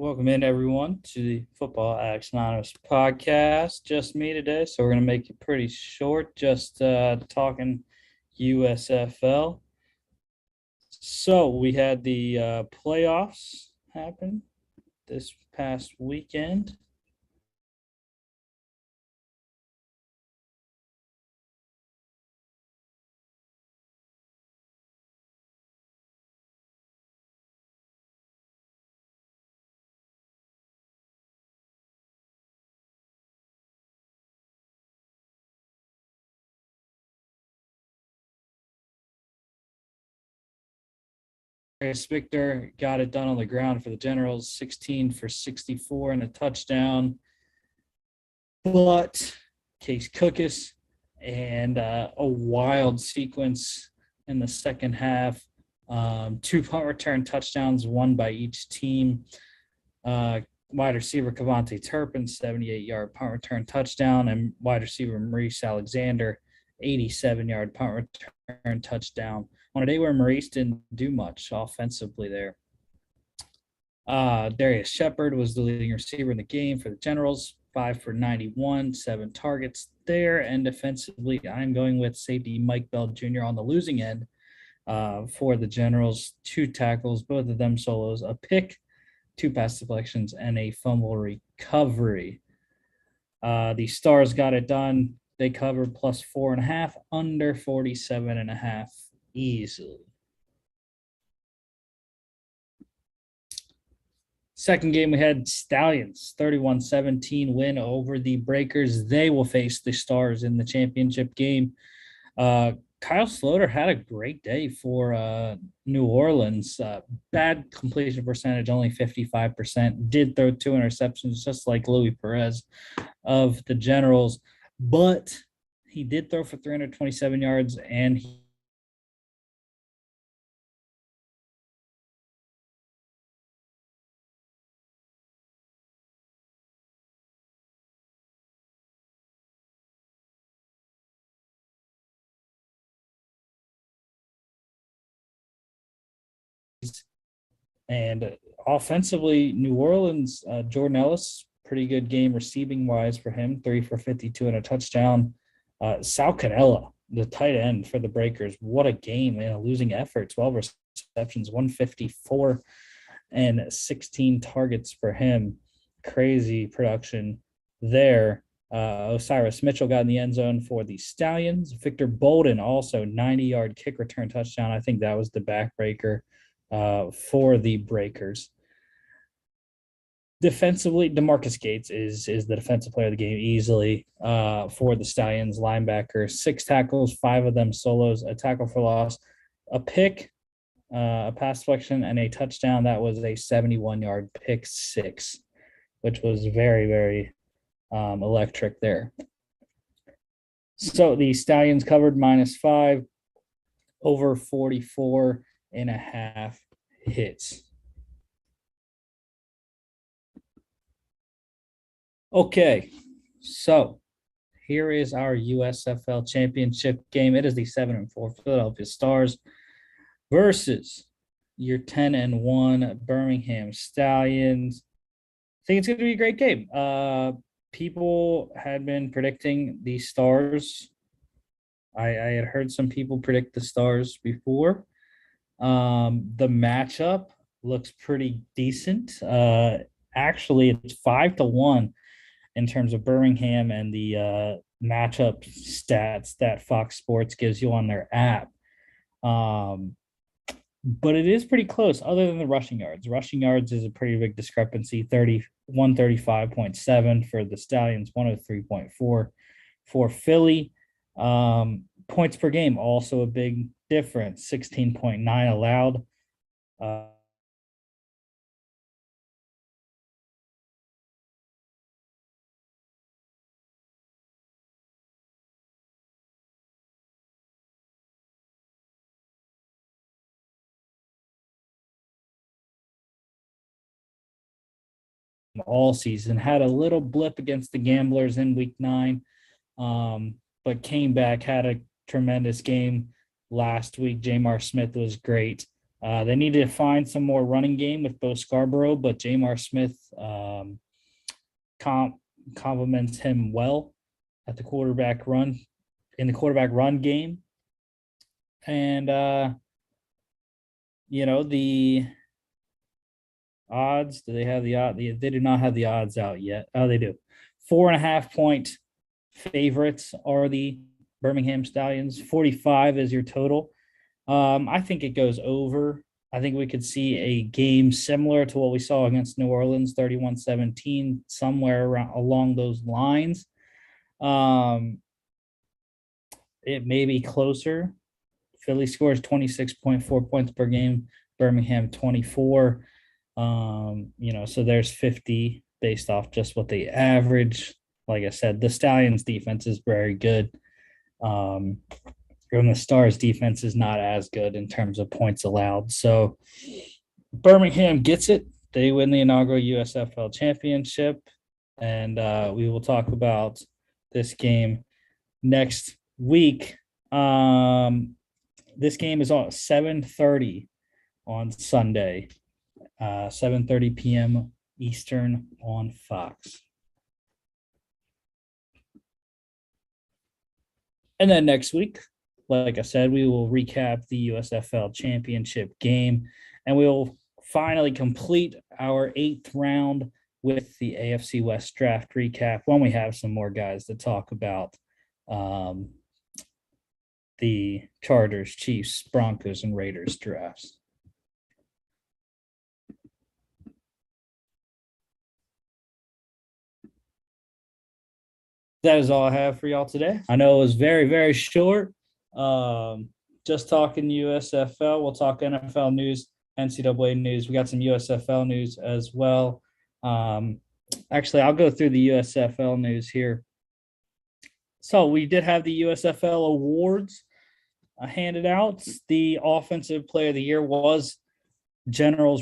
Welcome in, everyone, to the Football Addicts Anonymous podcast. Just me today, so we're going to make it pretty short, just talking USFL. So we had the playoffs happen this past weekend. Victor got it done on the ground for the Generals, 16 for 64 and a touchdown. But Case Cookus and a wild sequence in the second half. Two punt return touchdowns, one by each team. Wide receiver Cavante Turpin, 78-yard punt return touchdown, and wide receiver Maurice Alexander, 87-yard punt return touchdown on a day where Maurice didn't do much offensively there. Darius Shepard was the leading receiver in the game for the Generals, 5 for 91, 7 targets there. And defensively, I'm going with safety Mike Bell Jr. on the losing end for the Generals, 2 tackles, both of them solos, a pick, 2 pass deflections, and a fumble recovery. The Stars got it done. They covered plus 4.5, under 47.5 easily. Second game, we had Stallions, 31-17 win over the Breakers. They will face the Stars in the championship game. Kyle Sloter had a great day for New Orleans. Bad completion percentage, only 55%. Did throw 2 interceptions, just like Louis Perez of the Generals. But he did throw for 327 yards, and he And offensively, New Orleans, Jordan Ellis, pretty good game receiving wise for him, 3 for 52 and a touchdown. Sal Cannella, the tight end for the Breakers, what a game and a losing effort. 12 receptions, 154 and 16 targets for him. Crazy production there. Osiris Mitchell got in the end zone for the Stallions. Victor Bolden also 90-yard kick return touchdown. I think that was the backbreaker for the Breakers. Defensively, DeMarcus Gates is the defensive player of the game easily for the Stallions. Linebacker, 6 tackles, 5 of them solos, a tackle for loss, a pick, a pass deflection, and a touchdown. That was a 71-yard pick 6, which was very, very electric there. So the Stallions covered -5, over 44.5 hits. Okay, so here is our USFL Championship game. It is the 7-4 Philadelphia Stars versus your 10-1 Birmingham Stallions. I think it's going to be a great game. People had been predicting the Stars. I had heard some people predict the Stars before. The matchup looks pretty decent. Actually, it's 5-1 in terms of Birmingham and the matchup stats that Fox Sports gives you on their app. But it is pretty close other than the rushing yards. Rushing yards is a pretty big discrepancy, 135.7 for the Stallions, 103.4 for Philly. Points per game, also a big difference, 16.9 allowed. All season, had a little blip against the Gamblers in week 9, but came back, had a tremendous game last week. Jamar Smith was great. They need to find some more running game with Bo Scarborough, but Jamar Smith com- complements him well at the quarterback run in the quarterback run game. And the odds. Do they have the odd? They do not have the odds out yet. Oh, they do. 4.5 point favorites are the Birmingham Stallions. 45 is your total. I think it goes over. I think we could see a game similar to what we saw against New Orleans, 31-17, somewhere around along those lines. It may be closer. Philly scores 26.4 points per game, Birmingham 24. So there's 50 based off just what they average. Like I said, the Stallions defense is very good. And the Stars defense is not as good in terms of points allowed. So Birmingham gets it. They win the inaugural USFL Championship. And we will talk about this game next week. This game is on 7:30 on Sunday, 7:30 p.m. Eastern on Fox. And then next week, like I said, we will recap the USFL Championship game, and we will finally complete our 8th round with the AFC West draft recap when we have some more guys to talk about. The Chargers, Chiefs, Broncos, and Raiders drafts. That is all I have for y'all today. I know it was very, very short. Just talking USFL. We'll talk NFL news, NCAA news. We got some USFL news as well. Actually, I'll go through the USFL news here. So we did have the USFL awards handed out. The offensive player of the year was Generals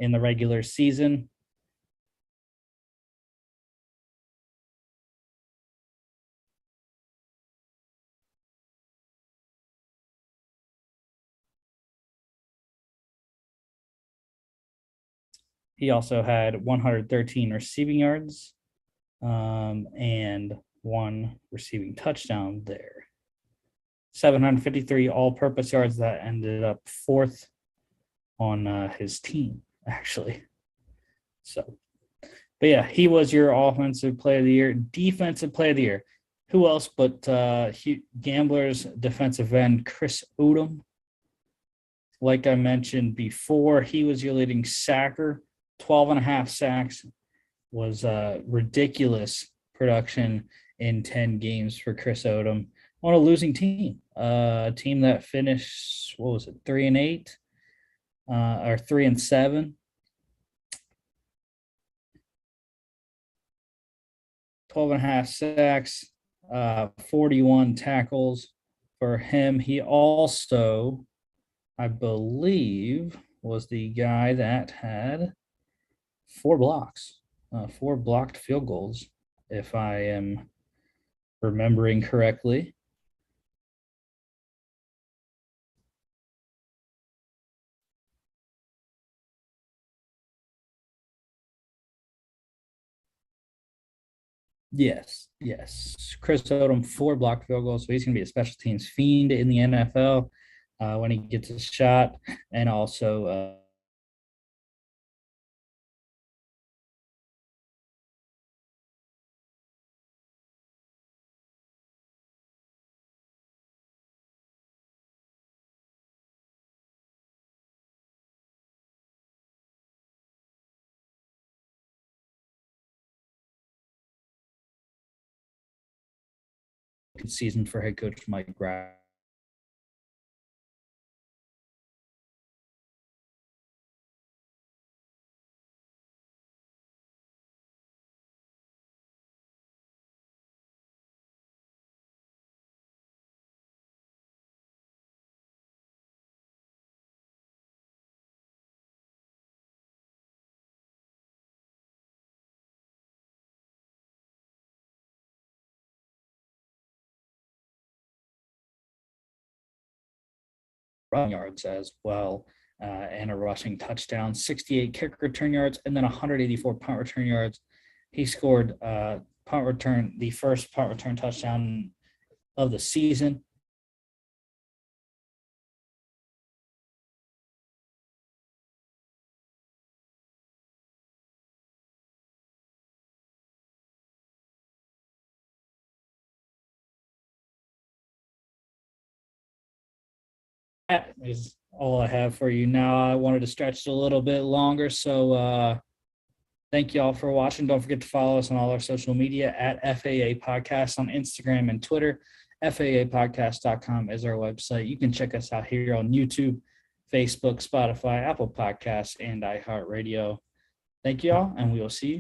in the regular season. He also had 113 receiving yards and 1 receiving touchdown there. 753 all-purpose yards that ended up 4th on his team, actually. So, but yeah, he was your offensive player of the year. Defensive player of the year. Who else but Gamblers defensive end Chris Odom? Like I mentioned before, he was your leading sacker. 12.5 sacks was ridiculous production in 10 games for Chris Odom on a losing team. A team that finished, 3-8 or 3-7. 12.5 sacks, 41 tackles for him. He also, I believe, was the guy that had 4 blocks, 4 blocked field goals, if I am remembering correctly. Yes. Chris Odom, 4 blocked field goals, so he's going to be a special teams fiend in the NFL when he gets a shot, and also season for head coach Mike Graff. rushing yards as well, and a rushing touchdown, 68 kick return yards, and then 184 punt return yards. He scored the first punt return touchdown of the season. That is all I have for you now. I wanted to stretch it a little bit longer, so thank you all for watching. Don't forget to follow us on all our social media at FAA Podcast on Instagram and Twitter. FAApodcast.com is our website. You can check us out here on YouTube, Facebook, Spotify, Apple Podcasts, and iHeartRadio. Thank you all, and we will see you